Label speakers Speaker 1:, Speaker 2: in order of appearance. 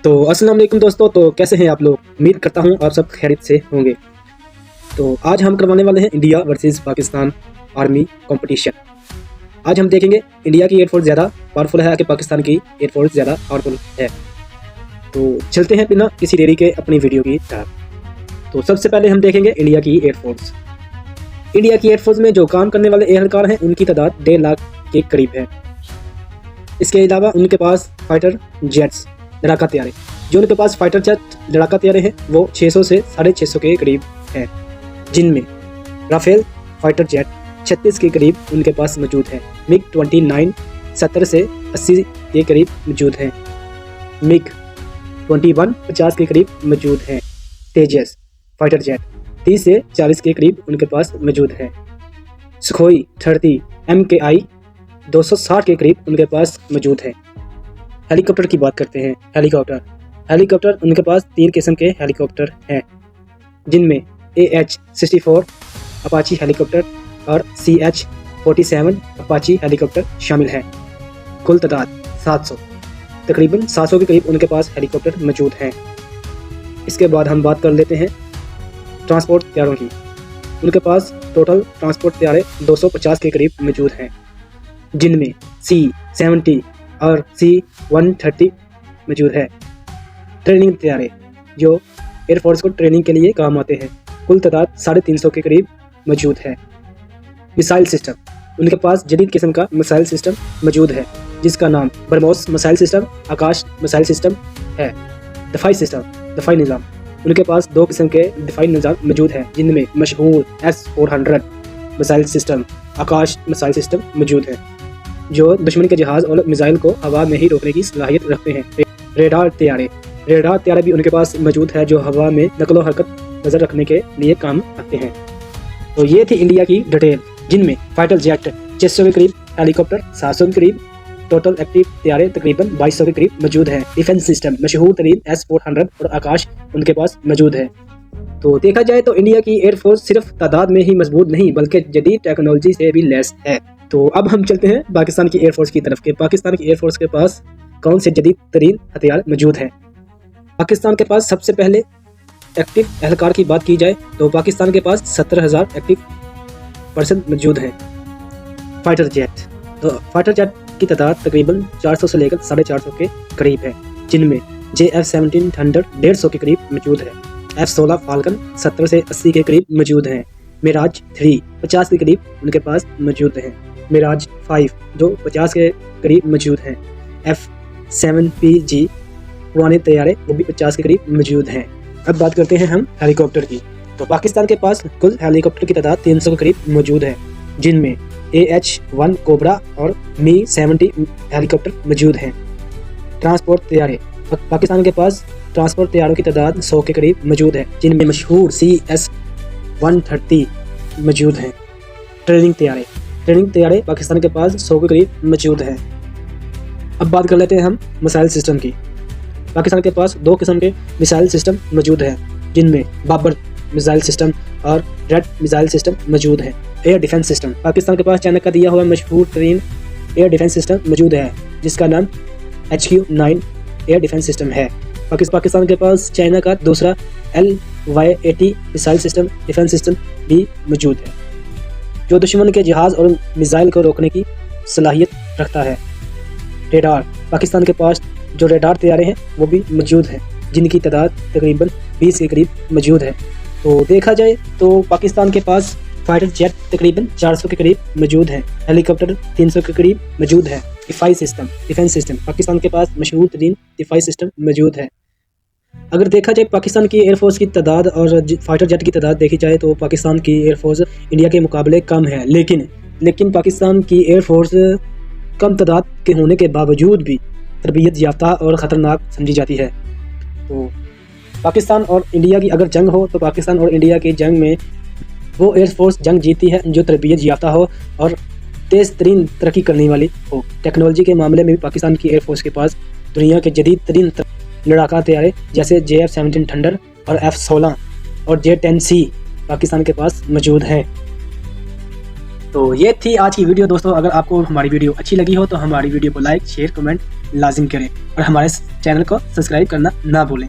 Speaker 1: تو अस्सलाम वालेकुम दोस्तों, तो कैसे हैं आप लोग। उम्मीद करता हूं आप सब खैरियत से होंगे। तो आज हम करवाने वाले हैं India versus Pakistan army competition. आज हम देखेंगे इंडिया की एयरफोर्स ज़्यादा पावरफुल है कि पाकिस्तान की एयरफोर्स ज़्यादा पावरफुल है। तो चलते हैं बिना किसी देरी के अपनी वीडियो की तरफ। तो सबसे पहले हम देखेंगे इंडिया की एयरफोर्स। इंडिया की एयरफोर्स में जो काम करने वाले एहलकार हैं उनकी तादाद 1.5 लाख के करीब है। इसके अलावा उनके पास फाइटर जेट्स लड़ाका तैयारे, जो उनके पास फाइटर जेट लड़ाका तैयारे हैं वो 600 से 650 के करीब है, जिनमें राफेल फाइटर जेट 36 के करीब उनके पास मौजूद है। मिग 29 70 से 80 के करीब मौजूद हैं। मिग 21 50 के करीब मौजूद हैं। तेजस फाइटर जेट 30 से 40 के करीब उनके पास मौजूद है। सुखोई 30 MKI 260 के करीब उनके पास मौजूद है। हेलीकॉप्टर की बात करते हैं। हेलीकॉप्टर उनके पास 3 किस्म के हेलीकॉप्टर हैं, जिनमें AH-64 अपाची हेलीकॉप्टर और CH-47 अपाची हेलीकॉप्टर शामिल हैं। कुल तादाद 700, तकरीबन 700 के करीब उनके पास हेलीकॉप्टर मौजूद हैं। इसके बाद हम बात कर लेते हैं ट्रांसपोर्ट तैयारों की। उनके पास टोटल ट्रांसपोर्ट तैयारे 250 के करीब मौजूद हैं, जिनमें C-70 और C-130 मौजूद है। ट्रेनिंग तैयारे जो एयरफोर्स को ट्रेनिंग के लिए काम आते हैं, कुल तादाद 350 के करीब मौजूद है। मिसाइल सिस्टम, उनके पास जदीद किस्म का मिसाइल सिस्टम मौजूद है, जिसका नाम ब्रह्मोस मिसाइल सिस्टम, आकाश मिसाइल सिस्टम है। दफाई निज़ाम, उनके पास 2 किस्म के दफाई निज़ाम मौजूद है, जिनमें मशहूर S-400 मिसाइल सिस्टम, आकाश मिसाइल सिस्टम मौजूद है, जो दुश्मन के जहाज़ और मिसाइल को हवा में ही रोकने की सलाहियत रखते हैं। रेडार तैयारे भी उनके पास मौजूद है, जो हवा में नकलो हरकत नज़र रखने के लिए काम आते हैं। तो ये थी इंडिया की डिटेल, जिनमें फाइटर जेट 600 के करीब, हेलीकॉप्टर 700 के करीब, टोटल एक्टिव तैयारे तकरीबन 2200 के करीब मौजूद है। डिफेंस सिस्टम मशहूर तरीन S-400 और आकाश उनके पास मौजूद है। तो देखा जाए तो इंडिया की एयरफोर्स सिर्फ तादाद में ही मजबूत नहीं बल्कि जदीद टेक्नोलॉजी से भी लैस है। तो अब हम चलते हैं पाकिस्तान की एयरफोर्स की तरफ के। पाकिस्तान की एयरफोर्स के पास कौन से जदीद तरीन हथियार मौजूद हैं। पाकिस्तान के पास सबसे पहले एक्टिव एहलकार की बात की जाए तो पाकिस्तान के पास 17,000 एक्टिव पर्सन मौजूद हैं। फाइटर जेट की तादाद तकरीबन 400 से लेकर 450 के करीब है, जिनमें JF-17 थंडर 150 के करीब मौजूद है। F-16 फाल्कन 70 से 80 के करीब मौजूद हैं। मिराज 3 50 के करीब उनके पास मौजूद हैं। मिराज 5 जो 50 के करीब मौजूद हैं। F-7PG पुराने तैयारे वो भी 50 के करीब मौजूद हैं। अब बात करते हैं हम हेलीकॉप्टर की। तो पाकिस्तान के पास कुल हेलीकॉप्टर की तादाद 300 के करीब मौजूद है, जिनमें AH-1 कोबरा और Mi-70 हेलीकॉप्टर मौजूद हैं। ट्रांसपोर्ट तैयारे, पाकिस्तान के पास ट्रांसपोर्ट तैयारों की तादाद 100 के करीब मौजूद है, जिनमें मशहूर CS-130 मौजूद हैं। ट्रेनिंग तैयारे पाकिस्तान के पास 100 के करीब मौजूद हैं। अब बात कर लेते हैं हम मिसाइल सिस्टम की। पाकिस्तान के पास 2 किस्म के मिसाइल सिस्टम मौजूद हैं, जिनमें बाबर मिसाइल सिस्टम और रेड मिसाइल सिस्टम मौजूद है। एयर डिफेंस सिस्टम, पाकिस्तान के पास चाइना का दिया हुआ मशहूर तरीन एयर डिफेंस सिस्टम मौजूद है, जिसका नाम HQ-9 एयर डिफेंस सिस्टम है। पाकिस्तान के पास चाइना का दूसरा LY-80 missile system defence system भी मौजूद है, जो दुश्मन के जहाज़ और मिसाइल को रोकने की सलाहियत रखता है। रेडार, पाकिस्तान के पास जो रेडार तैयारे हैं वो भी मौजूद हैं, जिनकी तादाद तकरीबन 20 के करीब मौजूद है। तो देखा जाए तो पाकिस्तान के पास फाइटर जेट तकरीबन 400 के करीब मौजूद हैं। हेलीकॉप्टर 300 के करीब मौजूद है। डिफेंस सिस्टम, पाकिस्तान के पास मशहूर तरीन दिफाई सिस्टम मौजूद है। अगर देखा जाए पाकिस्तान की एयरफोर्स की तादाद और फाइटर जेट की तादाद देखी जाए तो पाकिस्तान की एयरफोर्स इंडिया के मुकाबले कम है, लेकिन पाकिस्तान की एयरफोर्स कम तादाद के होने के बावजूद भी तरबियत याफ्ता और ख़तरनाक समझी जाती है। तो पाकिस्तान और इंडिया की अगर जंग हो तो पाकिस्तान और इंडिया की जंग में वो एयरफोर्स जंग जीती है जो तरबियत याफ्ता हो और तेज़ तरीन तरक्की करने वाली हो। टेक्नोलॉजी के मामले में भी पाकिस्तान की एयरफोर्स के पास दुनिया के जदीद तरीन लड़ाका तैयारे जैसे JF-17 थंडर और F-16 और J-10C पाकिस्तान के पास मौजूद हैं। تو یہ تھی آج کی ویڈیو دوستوں. اگر آپ کو ہماری ویڈیو اچھی لگی ہو تو ہماری ویڈیو کو لائک شیئر کمنٹ لازم کریں اور ہمارے چینل کو سبسکرائب کرنا نہ بھولیں.